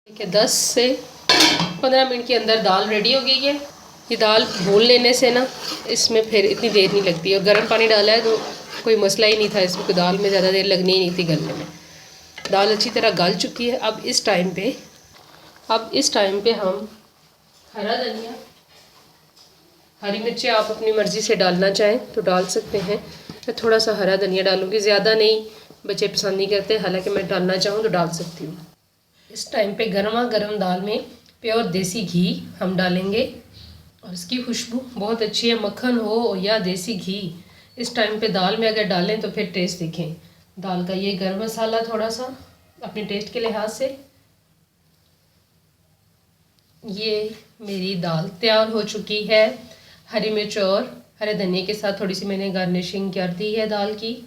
देखिए 10 से 15 मिनट के अंदर दाल रेडी हो गई है। ये दाल भून लेने से ना इसमें फिर इतनी देर नहीं लगती है, और गर्म पानी डाला है तो कोई मसला ही नहीं था इसमें, कोई दाल में ज़्यादा देर लगनी ही नहीं थी गलने में। दाल अच्छी तरह गल चुकी है। अब इस टाइम पे हम हरा धनिया, हरी मिर्ची आप अपनी मर्ज़ी से डालना चाहें तो डाल सकते हैं। मैं थोड़ा सा हरा धनिया डालूँगी, ज़्यादा नहीं, बच्चे पसंद नहीं करते, हालांकि मैं डालना चाहूँ तो डाल सकती हूँ। इस टाइम पे गर्मा गर्म दाल में प्योर देसी घी हम डालेंगे और इसकी खुशबू बहुत अच्छी है। मक्खन हो या देसी घी, इस टाइम पे दाल में अगर डालें तो फिर टेस्ट देखें दाल का। ये गरम मसाला थोड़ा सा अपने टेस्ट के लिहाज से। ये मेरी दाल तैयार हो चुकी है। हरी मिर्च और हरे धनिया के साथ थोड़ी सी मैंने गार्निशिंग कर दी है दाल की।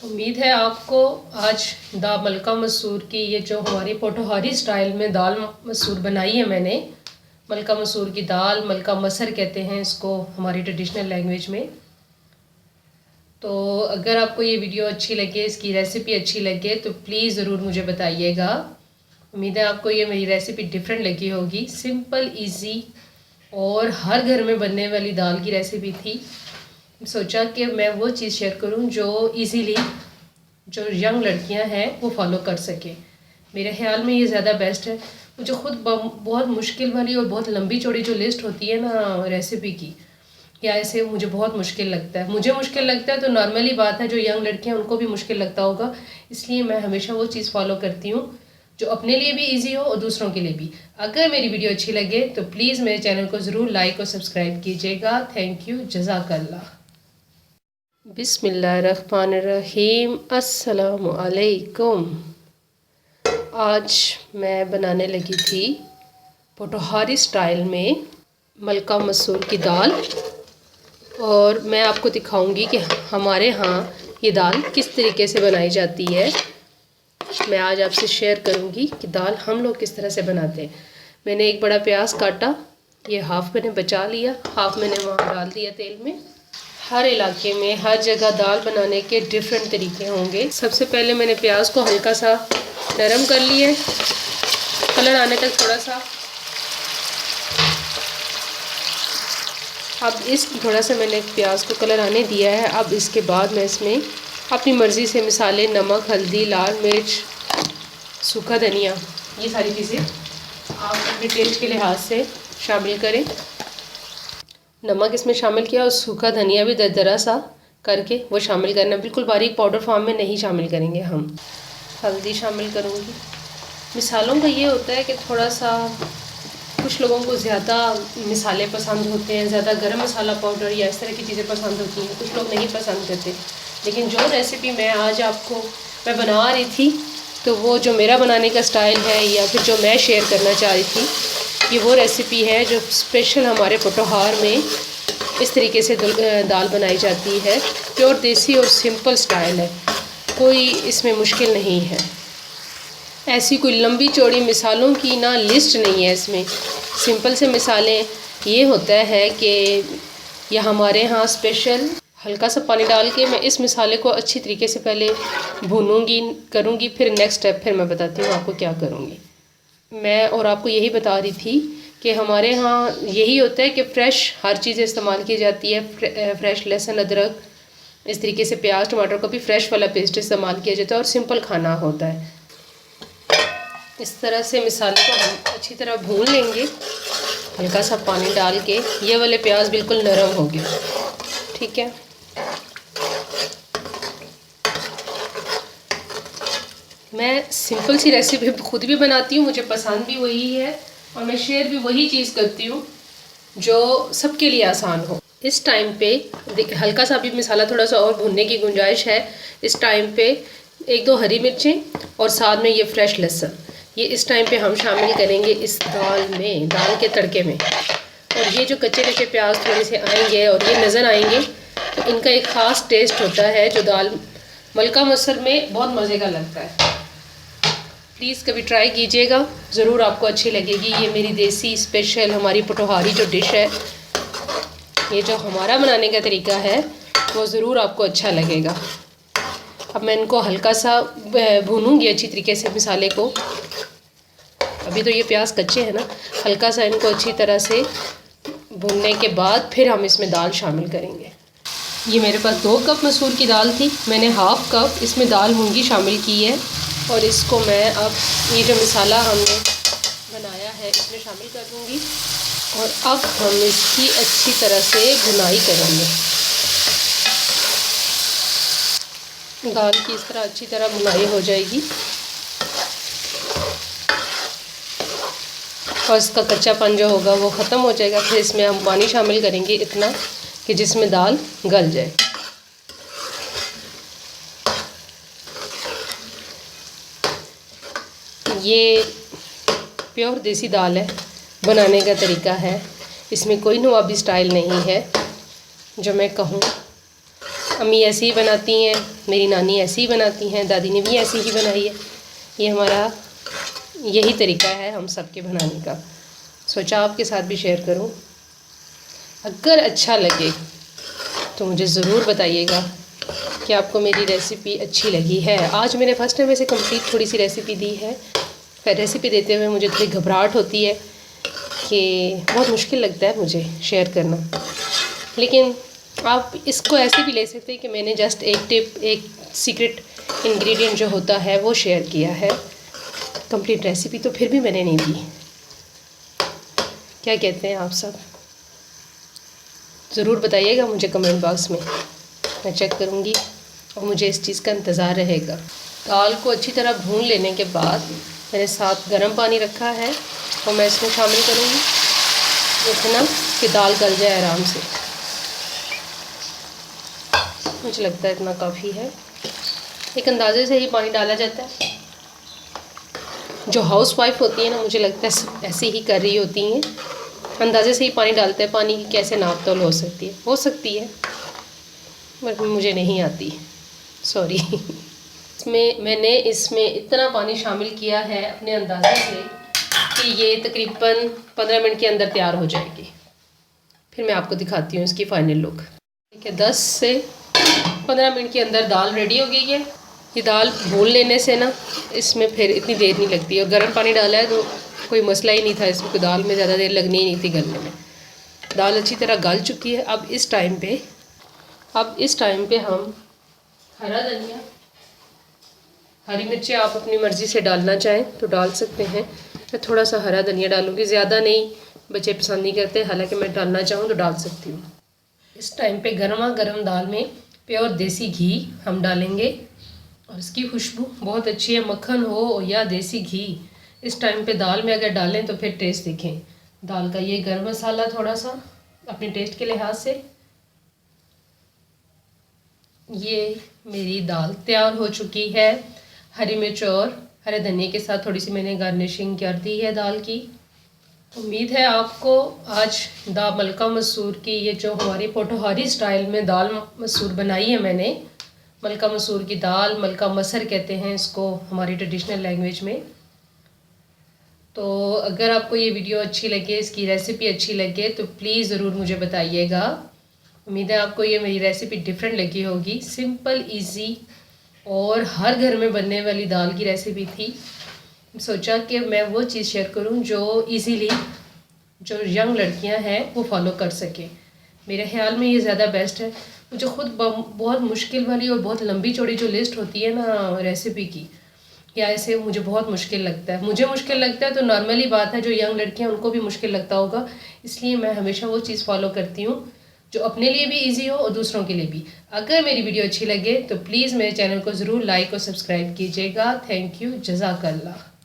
उम्मीद है आपको आज दाल मलका मसूर की, ये जो हमारी पोठोहारी स्टाइल में दाल मसूर बनाई है मैंने, मलका मसूर की दाल, मलका मसर कहते हैं इसको हमारी ट्रेडिशनल लैंग्वेज में। तो अगर आपको ये वीडियो अच्छी लगे, इसकी रेसिपी अच्छी लगे तो प्लीज़ ज़रूर मुझे बताइएगा। उम्मीद है आपको ये मेरी रेसिपी डिफरेंट लगी होगी। सिंपल, इजी और हर घर में बनने वाली दाल की रेसिपी थी। सोचा कि मैं वो चीज़ शेयर करूं जो इजीली जो यंग लड़कियां हैं वो फॉलो कर सकें। मेरे ख्याल में ये ज़्यादा बेस्ट है। मुझे खुद बहुत मुश्किल वाली और बहुत लंबी चौड़ी जो लिस्ट होती है ना रेसिपी की, या ऐसे मुझे बहुत मुश्किल लगता है। मुझे मुश्किल लगता है तो नॉर्मली बात है, जो यंग लड़कियां उनको भी मुश्किल लगता होगा। इसलिए मैं हमेशा वो चीज़ फॉलो करती हूँ जो अपने लिए भी इजी हो और दूसरों के लिए भी। अगर मेरी वीडियो अच्छी लगे तो प्लीज़ मेरे चैनल को ज़रूर लाइक और सब्सक्राइब कीजिएगा। थैंक यू, जज़ाकल्लाह। बिस्मिल्लाहिर्रहमानिर्रहीम, अस्सलामु अलैकुम। आज मैं बनाने लगी थी पोठोहारी स्टाइल में मलका मसूर की दाल, और मैं आपको दिखाऊंगी कि हमारे यहाँ ये दाल किस तरीके से बनाई जाती है। मैं आज आपसे शेयर करूंगी कि दाल हम लोग किस तरह से बनाते हैं। मैंने एक बड़ा प्याज काटा, ये हाफ़ मैंने बचा लिया, हाफ़ मैंने वहाँ डाल दिया तेल में। हर इलाके में हर जगह दाल बनाने के डिफरेंट तरीके होंगे। सबसे पहले मैंने प्याज को हल्का सा नरम कर लिया, कलर आने तक थोड़ा सा। अब इस थोड़ा सा मैंने प्याज को कलर आने दिया है। अब इसके बाद मैं इसमें अपनी मर्ज़ी से मिसाले, नमक, हल्दी, लाल मिर्च, सूखा धनिया, ये सारी चीज़ें आप अपने टेस्ट के लिहाज से शामिल करें। नमक इसमें शामिल किया और सूखा धनिया भी दरदरा सा करके वो शामिल करना, बिल्कुल बारीक पाउडर फॉर्म में नहीं शामिल करेंगे हम। हल्दी शामिल करूँगी। मिसालों का ये होता है कि थोड़ा सा कुछ लोगों को ज़्यादा मिसाले पसंद होते हैं, ज़्यादा गरम मसाला पाउडर या इस तरह की चीज़ें पसंद होती हैं, कुछ लोग नहीं पसंद करते। लेकिन जो रेसिपी मैं आज आपको मैं बना रही थी, तो वो जो मेरा बनाने का स्टाइल है या फिर जो मैं शेयर करना चाह रही थी, ये वो रेसिपी है जो स्पेशल हमारे पोठोहार में इस तरीके से दाल बनाई जाती है। प्योर देसी और सिंपल स्टाइल है, कोई इसमें मुश्किल नहीं है। ऐसी कोई लंबी चौड़ी मिसालों की ना लिस्ट नहीं है इसमें। सिंपल से मिसालें ये होता है कि यह हमारे यहाँ स्पेशल हल्का सा पानी डाल के मैं इस मिसाले को अच्छी तरीके से पहले भूनूंगी करूँगी, फिर नेक्स्ट स्टेप फिर मैं बताती हूँ आपको क्या करूँगी मैं। और आपको यही बता रही थी कि हमारे यहाँ यही होता है कि फ़्रेश हर चीज़ इस्तेमाल की जाती है। फ्रेश लहसुन, अदरक, इस तरीके से प्याज टमाटर को भी फ्रेश वाला पेस्ट इस्तेमाल किया जाता है और सिंपल खाना होता है। इस तरह से मिसाले को हम अच्छी तरह भून लेंगे हल्का सा पानी डाल के। ये वाले प्याज बिल्कुल नरम हो गए, ठीक है। मैं सिंपल सी रेसिपी खुद भी बनाती हूँ, मुझे पसंद भी वही है और मैं शेयर भी वही चीज़ करती हूँ जो सबके लिए आसान हो। इस टाइम पे हल्का सा भी मसाला थोड़ा सा और भुनने की गुंजाइश है। इस टाइम पे 1-2 हरी मिर्चें और साथ में ये फ्रेश लहसुन, ये इस टाइम पे हम शामिल करेंगे इस दाल में, दाल के तड़के में। और ये जो कच्चे कच्चे प्याज थोड़े से आएंगे और ये नज़र आएंगे तो इनका एक ख़ास टेस्ट होता है जो दाल मलका मसर में बहुत मज़े का लगता है। प्लीज़ कभी ट्राई कीजिएगा, ज़रूर आपको अच्छी लगेगी। ये मेरी देसी स्पेशल हमारी पोठोहारी जो डिश है, ये जो हमारा बनाने का तरीका है वो ज़रूर आपको अच्छा लगेगा। अब मैं इनको हल्का सा भूनूंगी अच्छी तरीके से मिसाले को। अभी तो ये प्याज कच्चे हैं ना, हल्का सा इनको अच्छी तरह से भूनने के बाद फिर हम इसमें दाल शामिल करेंगे। ये मेरे पास 2 कप मसूर की दाल थी, मैंने हाफ़ कप इसमें दाल मूंगी शामिल की है और इसको मैं अब ये जो मसाला हमने बनाया है इसमें शामिल कर दूँगी और अब हम इसकी अच्छी तरह से भुनाई करेंगे। दाल की इस तरह अच्छी तरह भुनाई हो जाएगी और इसका कच्चापन जो होगा वो ख़त्म हो जाएगा। फिर इसमें हम पानी शामिल करेंगे इतना कि जिसमें दाल गल जाए। ये प्योर देसी दाल है, बनाने का तरीका है, इसमें कोई नवाबी स्टाइल नहीं है जो मैं कहूँ। अम्मी ऐसी ही बनाती हैं, मेरी नानी ऐसी ही बनाती हैं, दादी ने भी ऐसी ही बनाई है। ये हमारा यही तरीका है हम सबके बनाने का। सोचा आपके साथ भी शेयर करूं। अगर अच्छा लगे तो मुझे ज़रूर बताइएगा कि आपको मेरी रेसिपी अच्छी लगी है। आज मैंने फर्स्ट टाइम ऐसे कंप्लीट थोड़ी सी रेसिपी दी है। फिर रेसिपी देते हुए मुझे थोड़ी घबराहट होती है कि बहुत मुश्किल लगता है मुझे शेयर करना, लेकिन आप इसको ऐसे भी ले सकते हैं कि मैंने जस्ट एक टिप, एक सीक्रेट इंग्रेडिएंट जो होता है वो शेयर किया है। कंप्लीट रेसिपी तो फिर भी मैंने नहीं दी। क्या कहते हैं आप सब? ज़रूर बताइएगा मुझे कमेंट बॉक्स में, मैं चेक करूँगी और मुझे इस चीज़ का इंतज़ार रहेगा। दाल को अच्छी तरह भून लेने के बाद मैंने साथ गर्म पानी रखा है और मैं इसमें शामिल करूँगी इतना कि दाल गल जाए आराम से। मुझे लगता है इतना काफ़ी है। एक अंदाजे से ही पानी डाला जाता है। जो हाउसवाइफ होती है ना, मुझे लगता है ऐसे ही कर रही होती हैं, अंदाजे से ही पानी डालते हैं। पानी की कैसे नाप तोल हो सकती है बट मुझे नहीं आती, सॉरी। मैंने इसमें इतना पानी शामिल किया है अपने अंदाजे से कि ये तकरीबन 15 मिनट के अंदर तैयार हो जाएगी। फिर मैं आपको दिखाती हूँ इसकी फाइनल लुक। ठीक है, 10 से 15 मिनट के अंदर दाल रेडी हो गई है। ये दाल भून लेने से ना इसमें फिर इतनी देर नहीं लगती, और गर्म पानी डाला है तो कोई मसला ही नहीं था इसमें, कोई दाल में ज़्यादा देर लगनी ही नहीं थी गलने में। दाल अच्छी तरह गल चुकी है। अब इस टाइम पे हम हरा धनिया, हरी मिर्चें आप अपनी मर्ज़ी से डालना चाहें तो डाल सकते हैं। मैं थोड़ा सा हरा धनिया डालूँगी, ज़्यादा नहीं, बच्चे पसंद नहीं करते, हालांकि मैं डालना चाहूँ तो डाल सकती हूँ। इस टाइम पे गर्मा गर्म दाल में प्योर देसी घी हम डालेंगे और इसकी खुशबू बहुत अच्छी है। मक्खन हो या देसी घी, इस टाइम पे दाल में अगर डालें तो फिर टेस्ट देखें दाल का। ये गरम मसाला थोड़ा सा अपने टेस्ट के लिहाज से। ये मेरी दाल तैयार हो चुकी है। हरी मिर्च और हरे धनिया के साथ थोड़ी सी मैंने गार्निशिंग कर दी है दाल की। उम्मीद है आपको आज मलका मसूर की, ये जो हमारी पोठोहारी स्टाइल में दाल मसूर बनाई है मैंने, मलका मसूर की दाल, मलका मसर कहते हैं इसको हमारी ट्रेडिशनल लैंग्वेज में। तो अगर आपको ये वीडियो अच्छी लगे, इसकी रेसिपी अच्छी लगे तो प्लीज़ ज़रूर मुझे बताइएगा। उम्मीद है आपको ये मेरी रेसिपी डिफरेंट लगी होगी। सिंपल, इजी और हर घर में बनने वाली दाल की रेसिपी थी। सोचा कि मैं वो चीज़ शेयर करूं जो इजीली जो यंग लड़कियां हैं वो फॉलो कर सकें। मेरे ख्याल में ये ज़्यादा बेस्ट है। मुझे खुद बहुत मुश्किल वाली और बहुत लंबी चौड़ी जो लिस्ट होती है ना रेसिपी की, या ऐसे मुझे बहुत मुश्किल लगता है। मुझे मुश्किल लगता है तो नॉर्मली बात है जो यंग लड़कियां उनको भी मुश्किल लगता होगा। इसलिए मैं हमेशा वो चीज़ फॉलो करती हूँ जो अपने लिए भी इजी हो और दूसरों के लिए भी। अगर मेरी वीडियो अच्छी लगे तो प्लीज़ मेरे चैनल को ज़रूर लाइक और सब्सक्राइब कीजिएगा। थैंक यू, जज़ाकल्लाह।